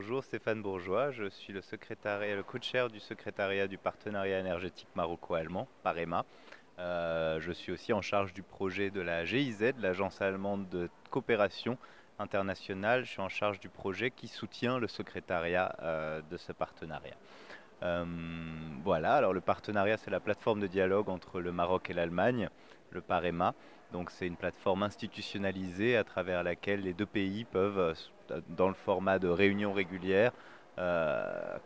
bonjour, Stéphane Bourgeois, je suis le co-chair du secrétariat du partenariat énergétique maroco-allemand, PAREMA. Je suis aussi en charge du projet de la GIZ, l'Agence allemande de coopération internationale. Je suis en charge du projet qui soutient le secrétariat de ce partenariat. Euh, voilà, alors le partenariat, c'est la plateforme de dialogue entre le Maroc et l'Allemagne, le PAREMA. Donc c'est une plateforme institutionnalisée à travers laquelle les deux pays peuvent, dans le format de réunions régulières,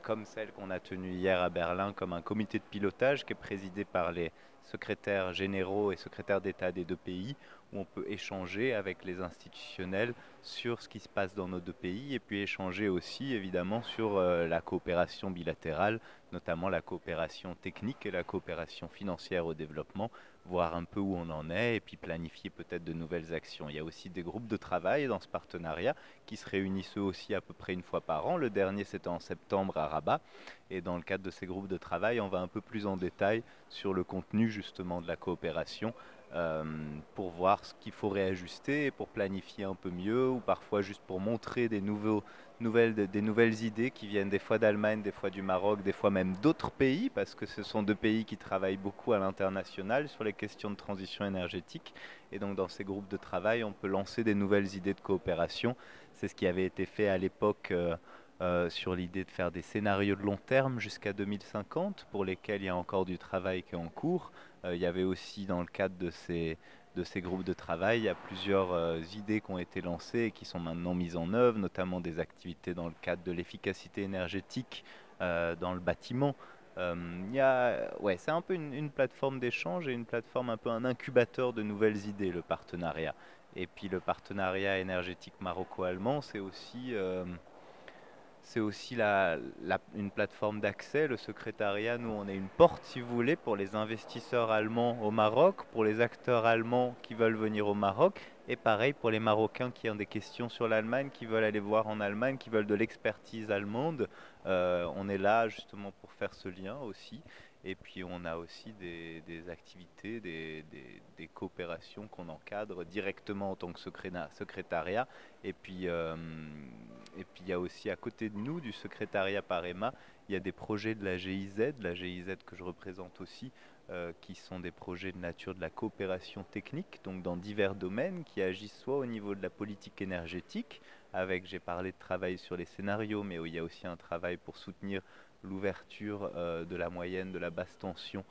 comme celle qu'on a tenue hier à Berlin, comme un comité de pilotage qui est présidé par les secrétaires généraux et secrétaires d'État des deux pays, où on peut échanger avec les institutionnels sur ce qui se passe dans nos deux pays et puis échanger aussi évidemment sur la coopération bilatérale, notamment la coopération technique et la coopération financière au développement, voir un peu où on en est et puis planifier peut-être de nouvelles actions. Il y a aussi des groupes de travail dans ce partenariat qui se réunissent eux aussi à peu près une fois par an. Le dernier c'était en septembre à Rabat et dans le cadre de ces groupes de travail on va un peu plus en détail sur le contenu justement de la coopération euh, pour voir ce qu'il faut réajuster, pour planifier un peu mieux, ou parfois juste pour montrer des nouvelles idées qui viennent des fois d'Allemagne, des fois du Maroc, des fois même d'autres pays, parce que ce sont deux pays qui travaillent beaucoup à l'international sur les questions de transition énergétique. Et donc dans ces groupes de travail, on peut lancer des nouvelles idées de coopération. C'est ce qui avait été fait à l'époque. Sur l'idée de faire des scénarios de long terme jusqu'à 2050, pour lesquels il y a encore du travail qui est en cours. Il y avait aussi dans le cadre de ces groupes de travail, il y a plusieurs idées qui ont été lancées et qui sont maintenant mises en œuvre, notamment des activités dans le cadre de l'efficacité énergétique dans le bâtiment. Ouais, c'est un peu une plateforme d'échange et une plateforme un peu un incubateur de nouvelles idées, le partenariat. Et puis le partenariat énergétique maroco-allemand, c'est aussi une plateforme d'accès. Le secrétariat, nous, on est une porte, si vous voulez, pour les investisseurs allemands au Maroc, pour les acteurs allemands qui veulent venir au Maroc, et pareil pour les Marocains qui ont des questions sur l'Allemagne, qui veulent aller voir en Allemagne, qui veulent de l'expertise allemande. On est là justement pour faire ce lien aussi. Et puis on a aussi des activités, des coopérations qu'on encadre directement en tant que secrétariat. Et puis il y a aussi à côté de nous, du secrétariat Parema, il y a des projets de la GIZ que je représente aussi, qui sont des projets de nature de la coopération technique, donc dans divers domaines, qui agissent soit au niveau de la politique énergétique, avec, j'ai parlé de travail sur les scénarios, mais il y a aussi un travail pour soutenir l'ouverture de la moyenne, de la basse tension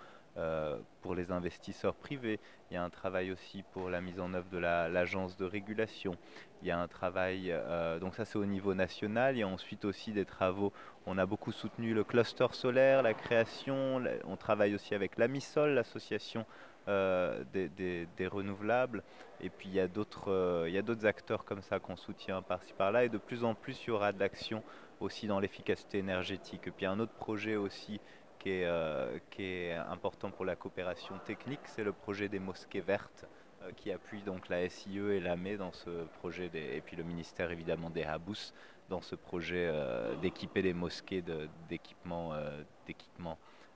pour les investisseurs privés. Il y a un travail aussi pour la mise en œuvre de l'agence de régulation. Il y a un travail, donc ça c'est au niveau national. Il y a ensuite aussi des travaux. On a beaucoup soutenu le cluster solaire, la création. On travaille aussi avec l'AMISOL, l'association des renouvelables. Et puis il y a d'autres acteurs comme ça qu'on soutient par-ci par-là. Et de plus en plus, il y aura de l'action aussi dans l'efficacité énergétique. Et puis un autre projet aussi qui est important pour la coopération technique, c'est le projet des mosquées vertes qui appuie donc la SIE et l'AME dans ce projet, et puis le ministère évidemment des Habous dans ce projet d'équiper les mosquées d'équipements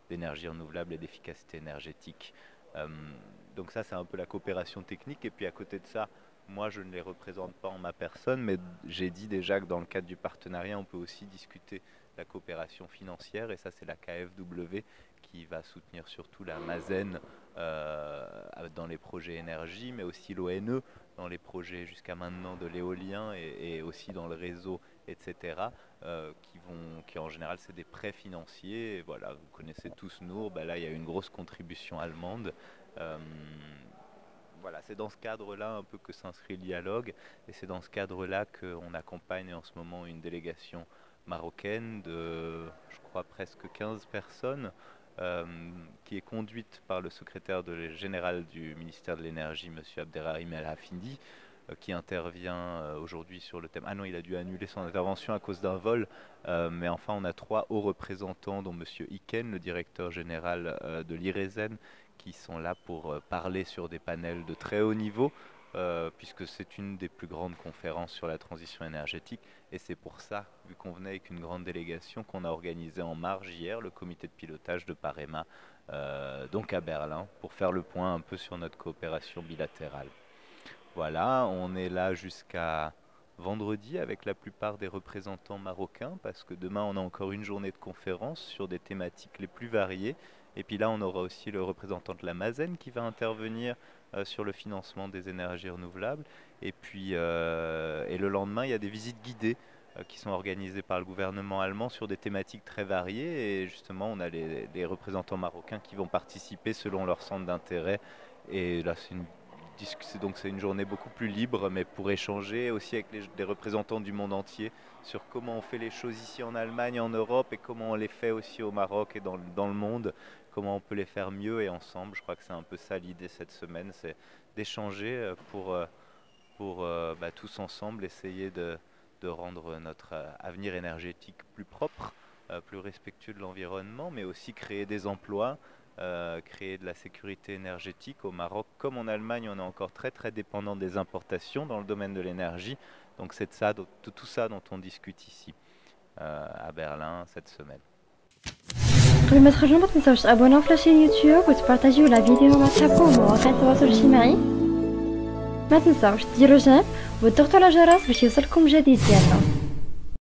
d'énergie renouvelable et d'efficacité énergétique. Euh, donc ça c'est un peu la coopération technique et puis à côté de ça, moi je ne les représente pas en ma personne, mais j'ai dit déjà que dans le cadre du partenariat on peut aussi discuter la coopération financière et ça c'est la KfW qui va soutenir surtout la Mazen dans les projets énergie, mais aussi l'ONE dans les projets jusqu'à maintenant de l'éolien et aussi dans le réseau, etc. Qui en général c'est des prêts financiers. Et voilà, vous connaissez tous Nour, ben là il y a une grosse contribution allemande. Euh, voilà, c'est dans ce cadre-là un peu que s'inscrit le dialogue et c'est dans ce cadre-là qu'on accompagne en ce moment une délégation marocaine de, je crois, presque 15 personnes euh, qui est conduite par le général du ministère de l'Énergie, M. Abderrahim El Hafindi, qui intervient aujourd'hui sur le thème. Ah non, il a dû annuler son intervention à cause d'un vol, mais enfin, on a trois hauts représentants, dont M. Iken, le directeur général de l'IRESEN, qui sont là pour parler sur des panels de très haut niveau, puisque c'est une des plus grandes conférences sur la transition énergétique. Et c'est pour ça, vu qu'on venait avec une grande délégation, qu'on a organisé en marge hier le comité de pilotage de Parema, donc à Berlin, pour faire le point un peu sur notre coopération bilatérale. Voilà, on est là jusqu'à vendredi avec la plupart des représentants marocains, parce que demain on a encore une journée de conférence sur des thématiques les plus variées. Et puis là, on aura aussi le représentant de la Mazen qui va intervenir sur le financement des énergies renouvelables. Et puis, et le lendemain, il y a des visites guidées qui sont organisées par le gouvernement allemand sur des thématiques très variées. Et justement, on a les représentants marocains qui vont participer selon leur centre d'intérêt. Et là, c'est une journée beaucoup plus libre, mais pour échanger aussi avec des représentants du monde entier sur comment on fait les choses ici en Allemagne, en Europe, et comment on les fait aussi au Maroc et dans le monde, comment on peut les faire mieux et ensemble. Je crois que c'est un peu ça l'idée cette semaine, c'est d'échanger pour tous ensemble essayer de rendre notre avenir énergétique plus propre, plus respectueux de l'environnement, mais aussi créer des emplois, créer de la sécurité énergétique. Au Maroc, comme en Allemagne, on est encore très très dépendant des importations dans le domaine de l'énergie. Donc c'est de tout ça dont on discute ici à Berlin cette semaine. قبل ما تخرجوا ما تنساوش تابوناو في لاشين يوتيوب وتبارطاجيو لا فيديو مع صحابكم ومواقع التواصل الاجتماعي. ما تنساوش ديروا جيم وتضغطوا على الجرس باش يوصلكم جديد ديالنا.